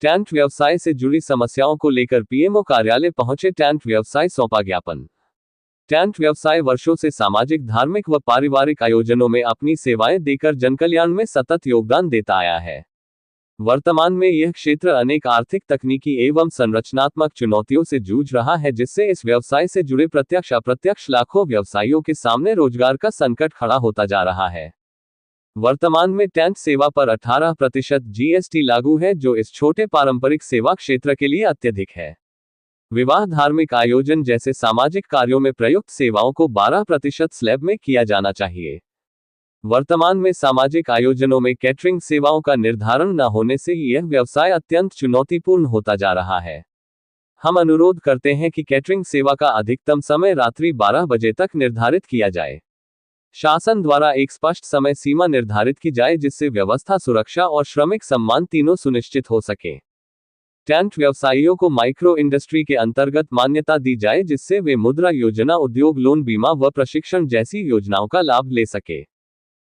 Tent व्यवसाय से जुड़ी समस्याओं को लेकर पीएमओ कार्यालय पहुंचे टेंट व्यवसाय सौंपा ज्ञापन। टेंट व्यवसाय वर्षों से सामाजिक, धार्मिक व पारिवारिक आयोजनों में अपनी सेवाएं देकर जनकल्याण में सतत योगदान देता आया है। वर्तमान में यह क्षेत्र अनेक आर्थिक, तकनीकी एवं संरचनात्मक चुनौतियों से जूझ रहा है, जिससे इस व्यवसाय से जुड़े प्रत्यक्ष अप्रत्यक्ष लाखों व्यवसायियों के सामने रोजगार का संकट खड़ा होता जा रहा है। वर्तमान में टेंट सेवा पर 18% जीएसटी लागू है, जो इस छोटे पारंपरिक सेवा क्षेत्र के लिए अत्यधिक है। विवाह, धार्मिक आयोजन जैसे सामाजिक कार्यों में प्रयुक्त सेवाओं को 12% स्लैब में किया जाना चाहिए। वर्तमान में सामाजिक आयोजनों में कैटरिंग सेवाओं का निर्धारण न होने से यह व्यवसाय अत्यंत चुनौतीपूर्ण होता जा रहा है। हम अनुरोध करते हैं कि कैटरिंग सेवा का अधिकतम समय रात्रि 12 बजे तक निर्धारित किया जाए। शासन द्वारा एक स्पष्ट समय सीमा निर्धारित की जाए, जिससे व्यवस्था, सुरक्षा और श्रमिक सम्मान तीनों सुनिश्चित हो सके। टेंट व्यवसायियों को माइक्रो इंडस्ट्री के अंतर्गत मान्यता दी जाए, जिससे वे मुद्रा योजना, उद्योग लोन, बीमा व प्रशिक्षण जैसी योजनाओं का लाभ ले सके।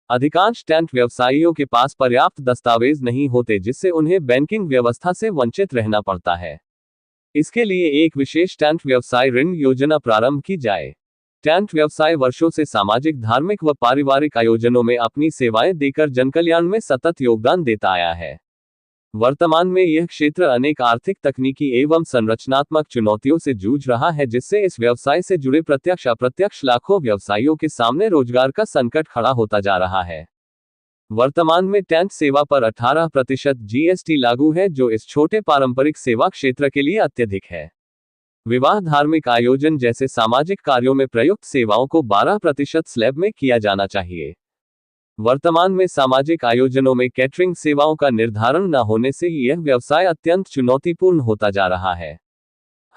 अधिकांश टेंट व्यवसायियों के पास पर्याप्त दस्तावेज नहीं होते, जिससे उन्हें बैंकिंग व्यवस्था से वंचित रहना पड़ता है। इसके लिए एक विशेष टेंट व्यवसाय ऋण योजना प्रारंभ की जाए। टेंट व्यवसाय वर्षों से सामाजिक, धार्मिक व पारिवारिक आयोजनों में अपनी सेवाएं देकर जनकल्याण में सतत योगदान देता आया है। वर्तमान में यह क्षेत्र अनेक आर्थिक, तकनीकी एवं संरचनात्मक चुनौतियों से जूझ रहा है, जिससे इस व्यवसाय से जुड़े प्रत्यक्ष अप्रत्यक्ष लाखों व्यवसायियों के सामने रोजगार का संकट खड़ा होता जा रहा है। वर्तमान में टेंट सेवा पर 18% जीएसटी लागू है, जो इस छोटे पारंपरिक सेवा क्षेत्र के लिए अत्यधिक है। विवाह, धार्मिक आयोजन जैसे सामाजिक कार्यों में प्रयुक्त सेवाओं को 12% स्लैब में किया जाना चाहिए। वर्तमान में सामाजिक आयोजनों में कैटरिंग सेवाओं का निर्धारण न होने से यह व्यवसाय अत्यंत चुनौतीपूर्ण होता जा रहा है।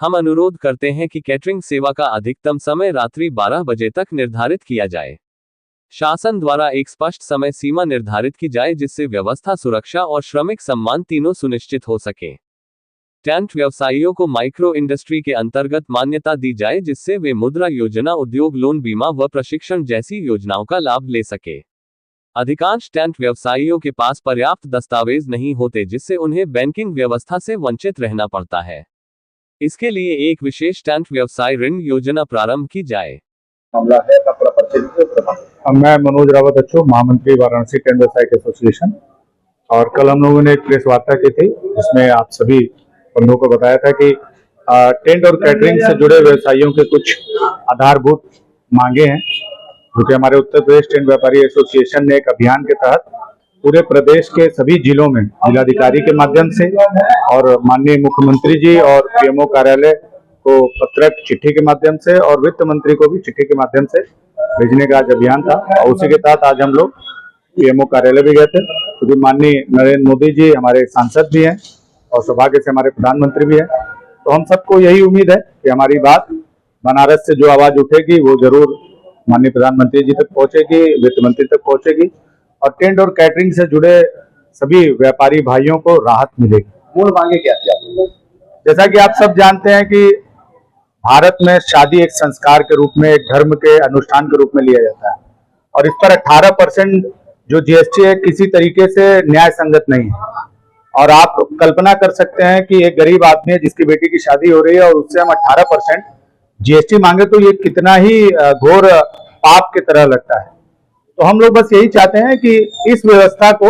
हम अनुरोध करते हैं कि कैटरिंग सेवा का अधिकतम समय रात्रि 12 बजे तक निर्धारित किया जाए। शासन द्वारा एक स्पष्ट समय सीमा निर्धारित की जाए, जिससे व्यवस्था, सुरक्षा और श्रमिक सम्मान तीनों सुनिश्चित हो सके। टेंट व्यवसायियों को माइक्रो इंडस्ट्री के अंतर्गत मान्यता दी जाए, जिससे वे मुद्रा योजना, उद्योग लोन, बीमा व प्रशिक्षण जैसी योजनाओं का लाभ ले सके। अधिकांश टेंट व्यवसायियों के पास पर्याप्त दस्तावेज नहीं होते, जिससे उन्हें बैंकिंग व्यवस्था से वंचित रहना पड़ता है। इसके लिए एक विशेष टेंट व्यवसाय ऋण योजना प्रारंभ की जाए। मैं मनोज रावत अच्छो, महामंत्री वाराणसी टेंट व्यवसायिक एसोसिएशन। और कल हम लोगों ने एक प्रेस वार्ता की थी, जिसमें आप सभी बंधुओं को बताया था कि टेंट और कैटरिंग से जुड़े व्यवसायियों के कुछ आधारभूत मांगे हैं, जो कि हमारे उत्तर प्रदेश टेंट व्यापारी एसोसिएशन ने एक अभियान के तहत पूरे प्रदेश के सभी जिलों में जिलाधिकारी के माध्यम से और माननीय मुख्यमंत्री जी और पीएमओ कार्यालय को पत्रक, चिट्ठी के माध्यम से और वित्त मंत्री को भी चिट्ठी के माध्यम से भेजने का आज अभियान था। और उसी के तहत आज हम लोग पीएमओ कार्यालय भी गए थे, क्योंकि माननीय नरेंद्र मोदी जी हमारे सांसद भी हैं और सौभाग्य से हमारे प्रधानमंत्री भी हैं। तो हम सबको यही उम्मीद है कि हमारी बात बनारस से जो आवाज उठेगी वो जरूर माननीय प्रधानमंत्री जी तक पहुंचेगी, वित्त मंत्री तक पहुंचेगी और टेंट और कैटरिंग से जुड़े सभी व्यापारी भाइयों को राहत मिलेगी। मूल मांगे क्या थी? जैसा कि आप सब जानते हैं कि भारत में शादी एक संस्कार के रूप में, एक धर्म के अनुष्ठान के रूप में लिया जाता है, और इस पर 18% जो जीएसटी है किसी तरीके से न्याय संगत नहीं है। और आप कल्पना कर सकते हैं कि एक गरीब आदमी है जिसकी बेटी की शादी हो रही है और उससे हम 18% जीएसटी मांगे, तो ये कितना ही घोर पाप की तरह लगता है। तो हम लोग बस यही चाहते हैं कि इस व्यवस्था को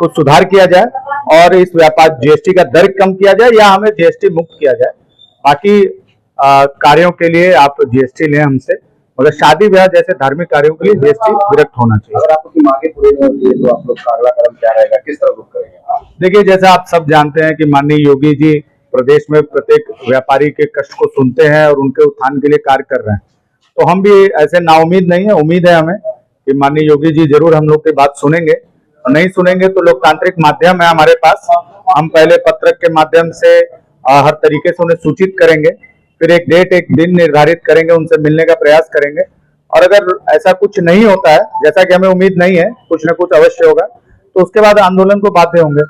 सुधार किया जाए और इस व्यापार जीएसटी का दर कम किया जाए या हमें जीएसटी मुक्त किया जाए। बाकी कार्यों के लिए आप जीएसटी लें हमसे, मगर शादी ब्याह जैसे धार्मिक कार्यों के लिए जीएसटी विरक्त होना चाहिए। अगर आपकी मांगे पूरी नहीं होती है तो आप लोग का अगला कदम क्या रहेगा, किस तरह रुख करेंगे? देखिए, जैसा आप सब जानते हैं कि माननीय योगी जी प्रदेश में प्रत्येक व्यापारी के कष्ट को सुनते हैं और उनके उत्थान के लिए कार्य कर रहे हैं। तो हम भी ऐसे नाउम्मीद नहीं है, उम्मीद है हमें कि माननीय योगी जी जरूर हम लोग की बात सुनेंगे। और नहीं सुनेंगे तो लोकतांत्रिक माध्यम है हमारे पास, हम पहले पत्रक के माध्यम से हर तरीके से उन्हें सूचित करेंगे, फिर एक डेट, एक दिन निर्धारित करेंगे, उनसे मिलने का प्रयास करेंगे। और अगर ऐसा कुछ नहीं होता है, जैसा कि हमें उम्मीद नहीं है, कुछ न कुछ अवश्य होगा, तो उसके बाद आंदोलन को बाध्य होंगे।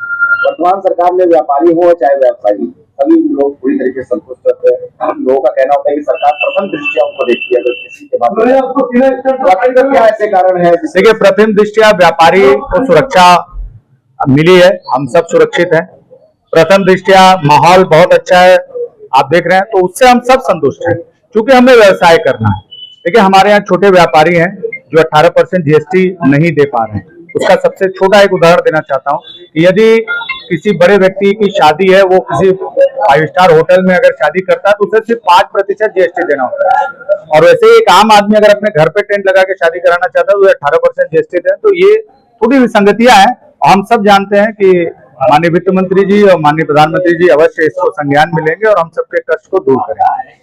वर्तमान सरकार में व्यापारी हो चाहे व्यवसायी, सभी लोग पूरी तरीके से संतुष्ट रहते हैं। लोगों का कहना होता है कि सरकार प्रथम दृष्टिया उनको देखती है, अगर किसी के बाद क्या ऐसे कारण है? देखिए, प्रथम दृष्टिया व्यापारी को सुरक्षा मिली है, हम सब सुरक्षित हैं। प्रथम दृष्टया माहौल बहुत अच्छा है, आप देख रहे हैं, तो उससे हम सब संतुष्ट हैं, क्योंकि हमें व्यवसाय करना है। देखिए हमारे यहाँ छोटे व्यापारी हैं जो 18% जीएसटी नहीं दे पा रहे हैं। उसका सबसे छोटा एक उदाहरण देना चाहता हूँ कि यदि किसी बड़े व्यक्ति की शादी है, वो किसी 5 स्टार होटल में अगर शादी करता है तो उसे सिर्फ 5% जीएसटी देना होता है, और वैसे एक आम आदमी अगर अपने घर पे टेंट लगा के शादी कराना चाहता है तो 18% जीएसटी दें। तो ये थोड़ी विसंगतियां हैं। हम सब जानते हैं कि माननीय वित्त मंत्री जी और माननीय प्रधानमंत्री जी अवश्य इसको संज्ञान में लेंगे और हम सबके कष्ट को दूर करेंगे।